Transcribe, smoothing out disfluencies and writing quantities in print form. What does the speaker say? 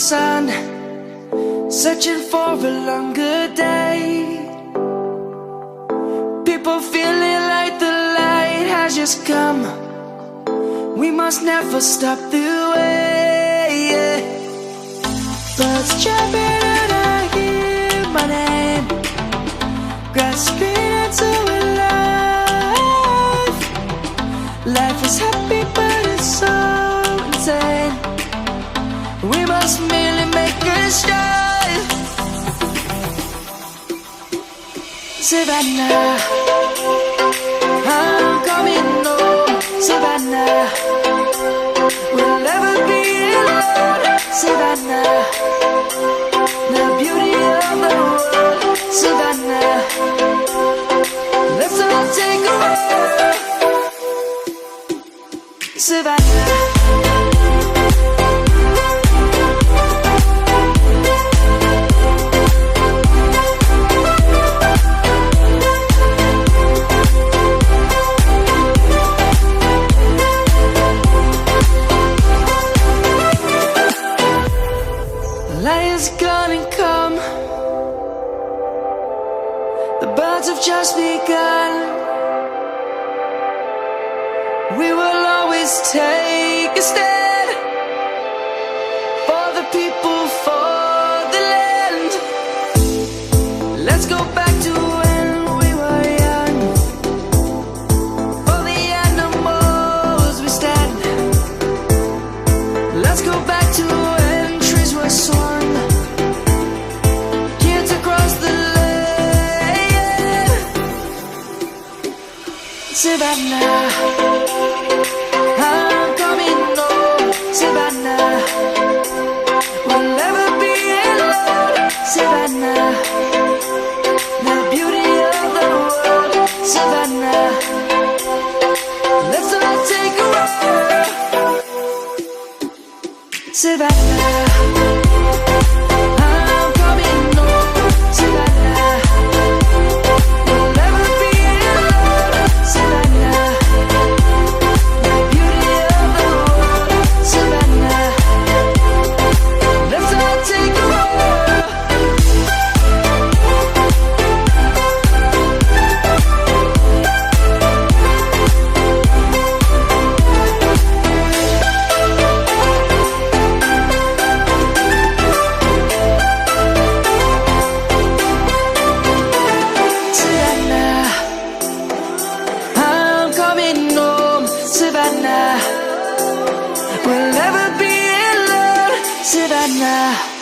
sun, searching for a longer day. People feeling like the light has just come. We must never stop the way. Birds chirping and I hear my name, grasping into a life. Life is happy but it's so insane. We must merely make a start. Savannah, I'm coming home. Savannah, we'll never be alone. Savannah, the beauty of the world. Savannah, let's all take a walk. Savannah. Light is gonna come. The birds have just begun. We will always take a stand for the people, for the land. Let's go back to when we were young. For the animals we stand. Let's go back to when trees were swung. Savannah, I'm coming home. Savannah, we'll never be alone. Savannah, the beauty of the world. Savannah, let's all take a walk. Savannah. Savannah, we'll never be alone. Savannah.